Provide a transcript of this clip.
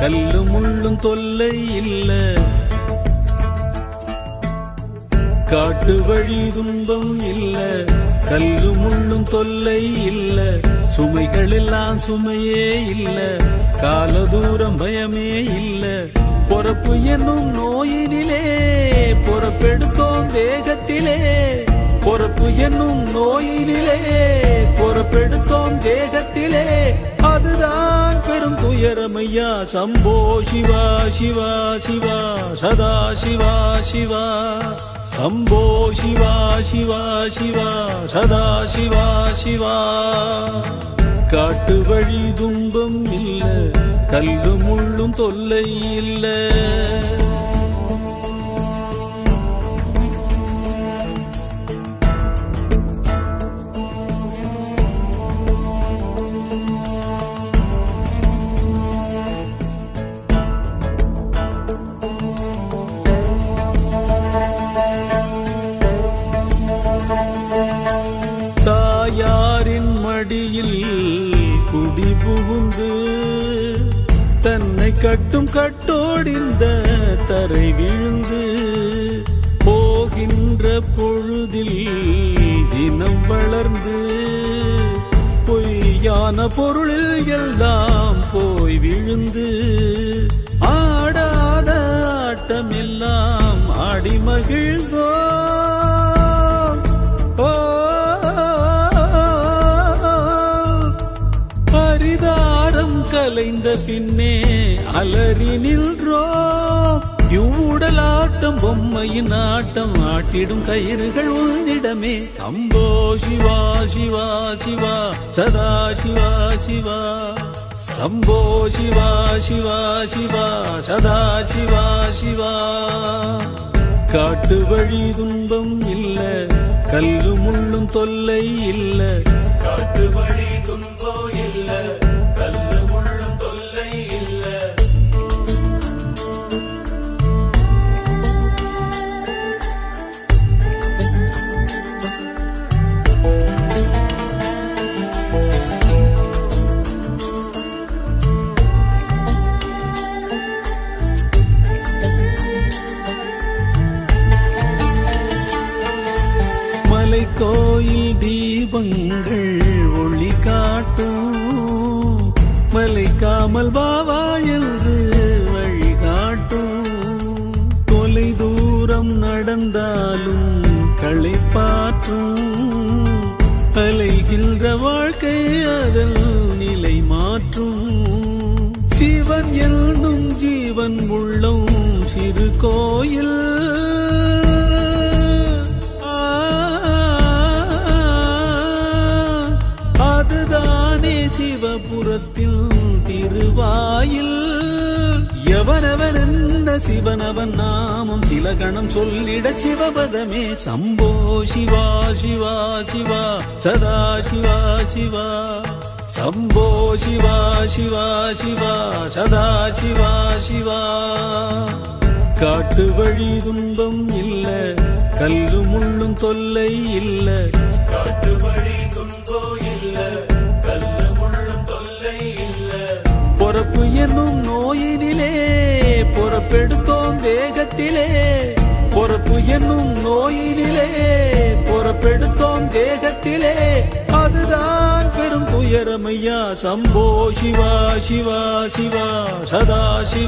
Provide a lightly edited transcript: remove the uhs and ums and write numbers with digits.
கல்லும் முள்ளும் தொல்லை இல்ல, காட்டு வழி துன்பம் இல்ல, கல்லு முள்ளும் தொல்லை இல்ல, சுமைகள் எல்லாம் சுமையே இல்ல, கால தூரம் பயமே இல்ல, பொறப்பு என்னும் நோயினிலே பொறப்பெடுத்தோம் தேகத்திலே, பொறப்பு என்னும் நோயினிலே பொறப்பெடுத்தோம் தேகத்திலே, அதுதான் பெரும் துயரமையா. சம்போ சிவா சிவா சிவா சதா சிவா சிவா, சம்போ சிவா சிவா சிவா சதா சிவா சிவா. காட்டு வழி துன்பம் இல்ல, கல்லு முள்ளும் தொல்லை இல்ல, தாயாரின் மடியில் குடி புகுந்து தன்னை கட்டும் கட்டோடிந்த தரை விழுந்து போகின்ற பொழுதில் தினம் வளர்ந்து பொய்யான பொருளில் எல்லாம் போய் விழுந்து ஆடாத ஆட்டம் எல்லாம் ஆடி மகிழ்ந்தோ. கலைந்த பின்னே அலறி நின்றோம், இவ்வுடலாட்டம் பொம்மையின் ஆட்டம் ஆட்டிடும் கயிறுகள் உன்னிடமே. அம்போ சிவா சிவா சிவா சதா சிவா சிவா, சம்போ சிவா சிவா சிவா சதா சிவா சிவா. காட்டு வழி துன்பம் இல்ல, கல்லு முள்ளும் தொல்லை இல்ல, காட்டு வழி துன்பம் இல்ல, கோயில் தீபங்கள் ஒளி காட்டும், மலைக்காமல் பாவா என்று வழிகாட்டும், தொலை தூரம் நடந்தாலும் களைப்பாற்றும், அலைகின்ற வாழ்க்கை அதன் நிலை மாற்றும், சிவன் என்னும் ஜீவன் உள்ளம் சிறு கோயில், சிவபுரத்தில் திருவாயில், எவனவன் என்ன சிவனவன் நாமம் சில கணம் சொல்லிட சிவபதமே. சம்போ சிவா சிவா சிவா சதா சிவா சிவா, சம்போ சிவா சிவா சிவா சதா சிவா சிவா. காட்டு வழி துன்பம் இல்ல, கல்லு முள்ளும் தொல்லை இல்ல, காட்டு வழி துன்பம் இல்ல, பொறப்பு என்னும் நோயினிலே பொறப்பெடுத்தோம் தேகத்திலே, பொறப்பு என்னும் நோயினிலே பொறப்பெடுத்தோம் தேகத்திலே, அதுதான் பெரும் துயரமையா. சம்போ சிவா சிவா சிவா சதா சிவா.